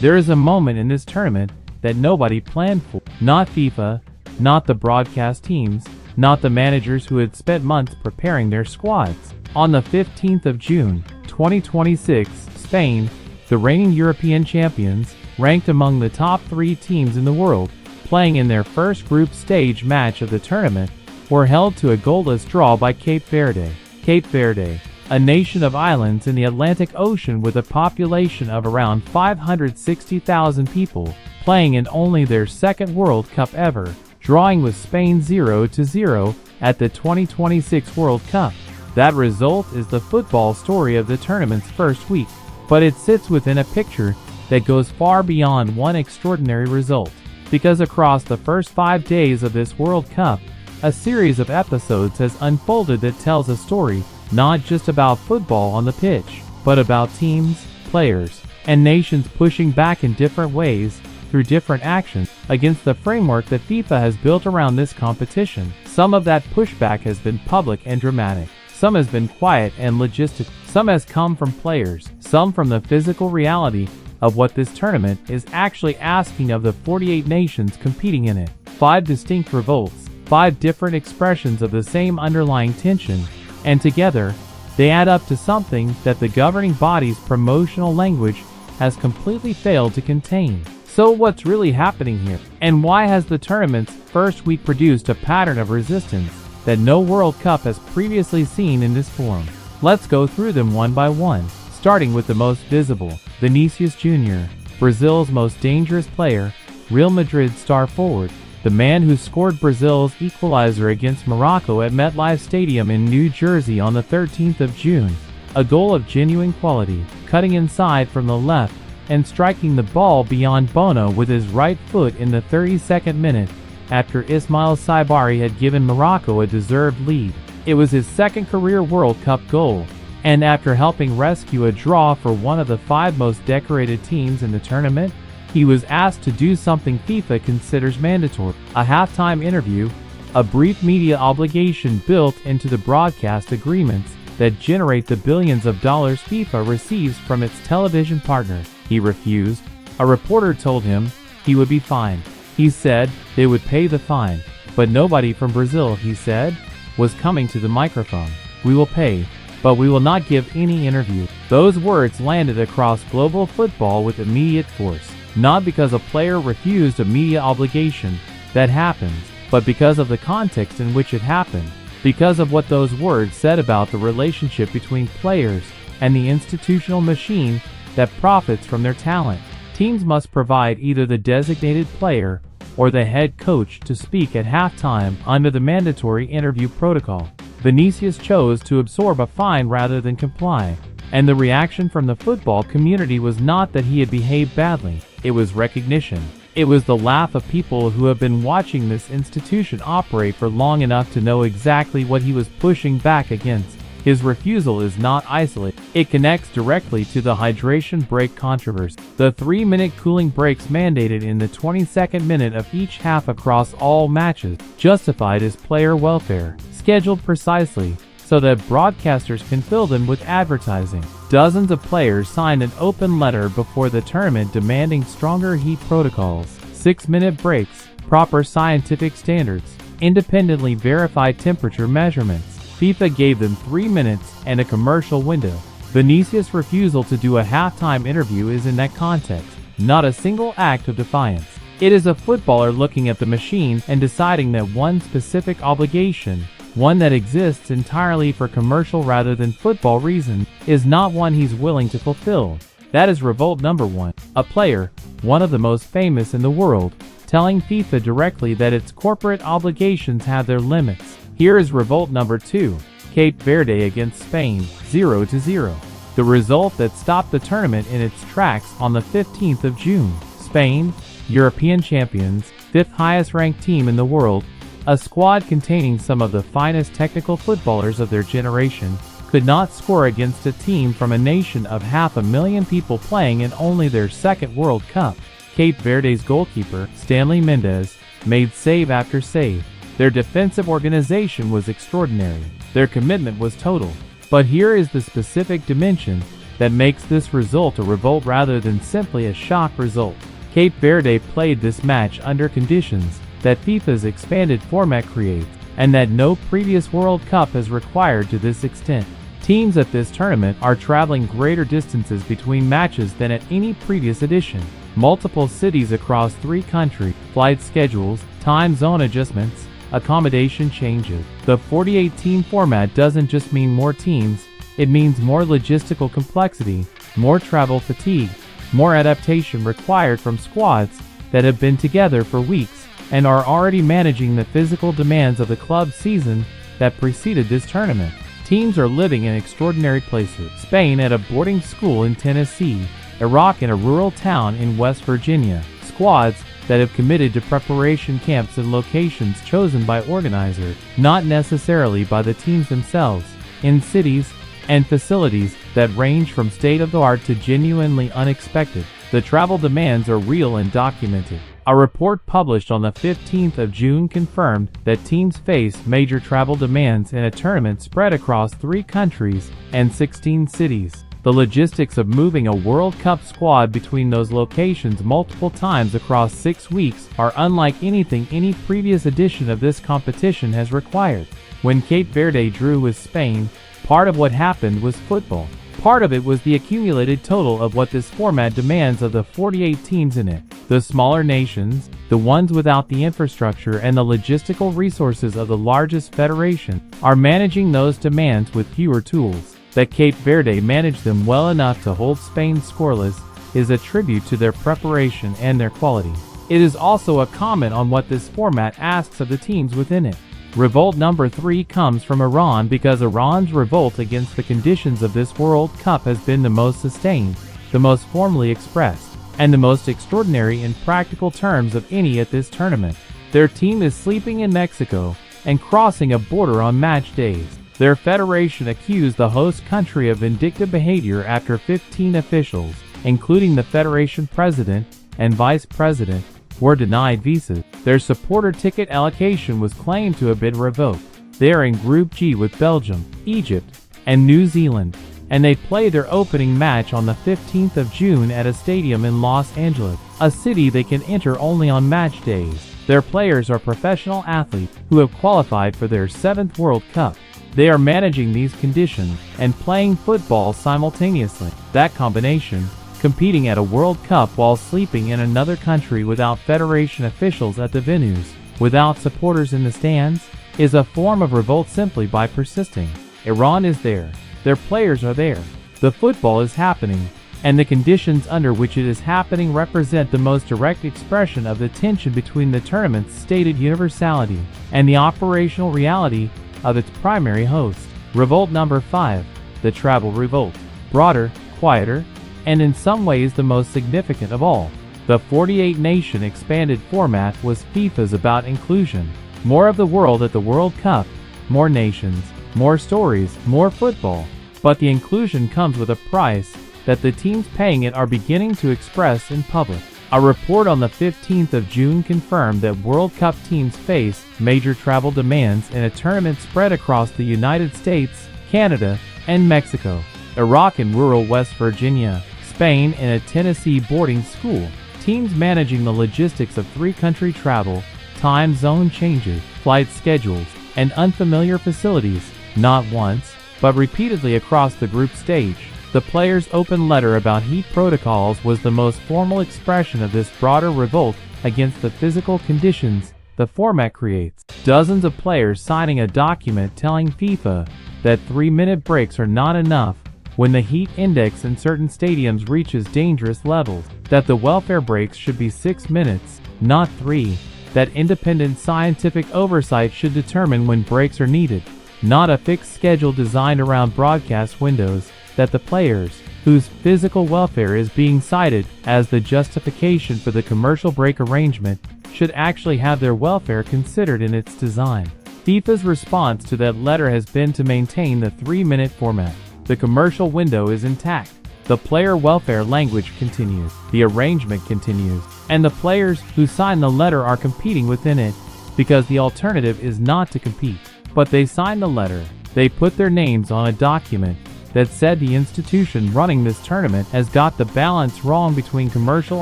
There is a moment in this tournament that nobody planned for. Not FIFA, not the broadcast teams, not the managers who had spent months preparing their squads. On the 15th of June, 2026, Spain, the reigning European champions, ranked among the top 3 teams in the world, playing in their first group stage match of the tournament, were held to a goalless draw by Cape Verde. Cape Verde, a nation of islands in the Atlantic Ocean with a population of around 560,000 people, playing in only their second World Cup ever, drawing with Spain 0-0 at the 2026 World Cup. That result is the football story of the tournament's first week, but it sits within a picture that goes far beyond one extraordinary result. Because across the first 5 days of this World Cup, a series of episodes has unfolded that tells a story not just about football on the pitch, but about teams, players, and nations pushing back in different ways through different actions against the framework that FIFA has built around this competition. Some of that pushback has been public and dramatic. Some has been quiet and logistic. Some has come from players. Some from the physical reality of what this tournament is actually asking of the 48 nations competing in it. 5 distinct revolts, 5 different expressions of the same underlying tension, and together, they add up to something that the governing body's promotional language has completely failed to contain. So what's really happening here? And why has the tournament's first week produced a pattern of resistance that no World Cup has previously seen in this form? Let's go through them one by one, starting with the most visible, Vinicius Jr., Brazil's most dangerous player, Real Madrid star forward, the man who scored Brazil's equalizer against Morocco at MetLife Stadium in New Jersey on the 13th of June. A goal of genuine quality, cutting inside from the left and striking the ball beyond Bono with his right foot in the 32nd minute after Ismail Saibari had given Morocco a deserved lead. It was his second career World Cup goal, and after helping rescue a draw for one of the 5 most decorated teams in the tournament, he was asked to do something FIFA considers mandatory: a halftime interview, a brief media obligation built into the broadcast agreements that generate the billions of dollars FIFA receives from its television partners. He refused. A reporter told him he would be fined. He said they would pay the fine, but nobody from Brazil, he said, was coming to the microphone. "We will pay, but we will not give any interview." Those words landed across global football with immediate force. Not because a player refused a media obligation, that happens, but because of the context in which it happened, because of what those words said about the relationship between players and the institutional machine that profits from their talent. Teams must provide either the designated player or the head coach to speak at halftime under the mandatory interview protocol. Vinicius chose to absorb a fine rather than comply, and the reaction from the football community was not that he had behaved badly. It was recognition. It was the laugh of people who have been watching this institution operate for long enough to know exactly what he was pushing back against. His refusal is not isolated. It connects directly to the hydration break controversy. The 3-minute cooling breaks mandated in the 22nd minute of each half across all matches, justified as player welfare, scheduled precisely so that broadcasters can fill them with advertising. Dozens of players signed an open letter before the tournament demanding stronger heat protocols, 6-minute breaks, proper scientific standards, independently verified temperature measurements. FIFA gave them 3 minutes and a commercial window. Vinicius' refusal to do a halftime interview is in that context, not a single act of defiance. It is a footballer looking at the machine and deciding that one specific obligation, one that exists entirely for commercial rather than football reasons, is not one he's willing to fulfill. That is revolt number 1. A player, one of the most famous in the world, telling FIFA directly that its corporate obligations have their limits. Here is revolt number 2. Cape Verde against Spain, 0-0. The result that stopped the tournament in its tracks on the 15th of June. Spain, European champions, 5th highest ranked team in the world, a squad containing some of the finest technical footballers of their generation, could not score against a team from a nation of 500,000 people playing in only their second World Cup. Cape Verde's goalkeeper, Stanley Mendes, made save after save. Their defensive organization was extraordinary. Their commitment was total. But here is the specific dimension that makes this result a revolt rather than simply a shock result. Cape Verde played this match under conditions that FIFA's expanded format creates, and that no previous World Cup has required to this extent. Teams at this tournament are traveling greater distances between matches than at any previous edition. Multiple cities across 3 countries, flight schedules, time zone adjustments, accommodation changes. The 48-team format doesn't just mean more teams, it means more logistical complexity, more travel fatigue, more adaptation required from squads that have been together for weeks and are already managing the physical demands of the club season that preceded this tournament. Teams are living in extraordinary places. Spain at a boarding school in Tennessee, Iraq in a rural town in West Virginia. Squads that have committed to preparation camps in locations chosen by organizers, not necessarily by the teams themselves, in cities and facilities that range from state-of-the-art to genuinely unexpected. The travel demands are real and documented. A report published on the 15th of June confirmed that teams face major travel demands in a tournament spread across 3 countries and 16 cities. The logistics of moving a World Cup squad between those locations multiple times across 6 weeks are unlike anything any previous edition of this competition has required. When Cape Verde drew with Spain, part of what happened was football. Part of it was the accumulated total of what this format demands of the 48 teams in it. The smaller nations, the ones without the infrastructure and the logistical resources of the largest federation, are managing those demands with fewer tools. That Cape Verde managed them well enough to hold Spain scoreless is a tribute to their preparation and their quality. It is also a comment on what this format asks of the teams within it. Revolt number 3 comes from Iran because Iran's revolt against the conditions of this World Cup has been the most sustained, the most formally expressed, and the most extraordinary in practical terms of any at this tournament. Their team is sleeping in Mexico and crossing a border on match days. Their federation accused the host country of vindictive behavior after 15 officials, including the federation president and vice president, were denied visas. Their supporter ticket allocation was claimed to have been revoked. They are in Group G with Belgium, Egypt, and New Zealand, and they play their opening match on the 15th of June at a stadium in Los Angeles, a city they can enter only on match days. Their players are professional athletes who have qualified for their 7th World Cup. They are managing these conditions and playing football simultaneously. That combination, competing at a World Cup while sleeping in another country without federation officials at the venues, without supporters in the stands, is a form of revolt simply by persisting. Iran is there. Their players are there. The football is happening, and the conditions under which it is happening represent the most direct expression of the tension between the tournament's stated universality and the operational reality of its primary host. Revolt number 5, the travel revolt. Broader, quieter, and in some ways the most significant of all. The 48-nation expanded format was FIFA's about inclusion. More of the world at the World Cup, more nations, more stories, more football. But the inclusion comes with a price that the teams paying it are beginning to express in public. A report on the 15th of June confirmed that World Cup teams face major travel demands in a tournament spread across the United States, Canada, and Mexico. Iraq in rural West Virginia, Spain in a Tennessee boarding school. Teams managing the logistics of 3-country travel, time zone changes, flight schedules, and unfamiliar facilities, not once, but repeatedly across the group stage. The players' open letter about heat protocols was the most formal expression of this broader revolt against the physical conditions the format creates. Dozens of players signing a document telling FIFA that 3-minute breaks are not enough when the heat index in certain stadiums reaches dangerous levels, that the welfare breaks should be 6 minutes, not 3, that independent scientific oversight should determine when breaks are needed, not a fixed schedule designed around broadcast windows, that the players, whose physical welfare is being cited as the justification for the commercial break arrangement, should actually have their welfare considered in its design. FIFA's response to that letter has been to maintain the 3-minute format. The commercial window is intact. The player welfare language continues. The arrangement continues. And the players who sign the letter are competing within it because the alternative is not to compete. But they sign the letter. They put their names on a document, that said the institution running this tournament has got the balance wrong between commercial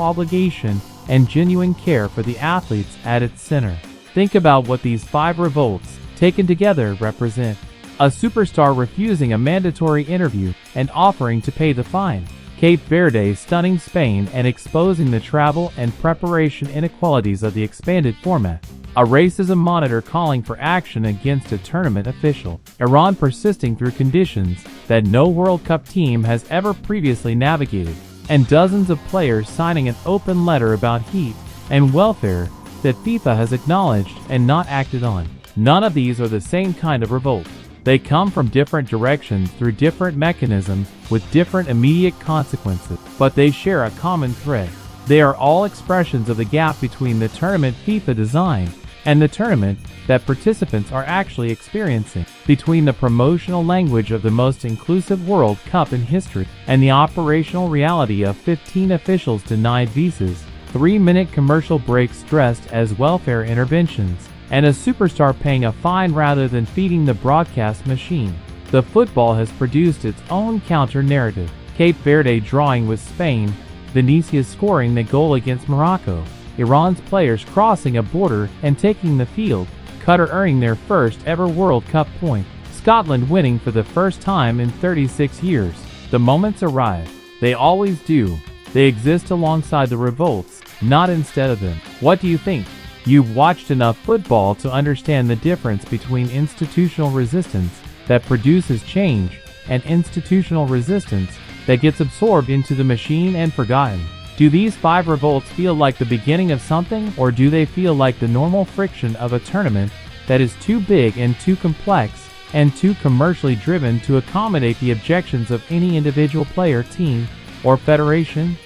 obligation and genuine care for the athletes at its center. Think about what these 5 revolts, taken together, represent. A superstar refusing a mandatory interview and offering to pay the fine. Cape Verde stunning Spain and exposing the travel and preparation inequalities of the expanded format. A racism monitor calling for action against a tournament official. Iran persisting through conditions that no World Cup team has ever previously navigated. And dozens of players signing an open letter about heat and welfare that FIFA has acknowledged and not acted on. None of these are the same kind of revolt. They come from different directions through different mechanisms with different immediate consequences, but they share a common thread. They are all expressions of the gap between the tournament FIFA designed and the tournament that participants are actually experiencing, between the promotional language of the most inclusive World Cup in history and the operational reality of 15 officials denied visas, 3-minute commercial breaks dressed as welfare interventions, and a superstar paying a fine rather than feeding the broadcast machine. The football has produced its own counter-narrative. Cape Verde drawing with Spain, Venezia scoring the goal against Morocco, Iran's players crossing a border and taking the field, Qatar earning their first ever World Cup point, Scotland winning for the first time in 36 years. The moments arrive. They always do. They exist alongside the revolts, not instead of them. What do you think? You've watched enough football to understand the difference between institutional resistance that produces change and institutional resistance that gets absorbed into the machine and forgotten. Do these 5 revolts feel like the beginning of something, or do they feel like the normal friction of a tournament that is too big and too complex and too commercially driven to accommodate the objections of any individual player, team, or federation?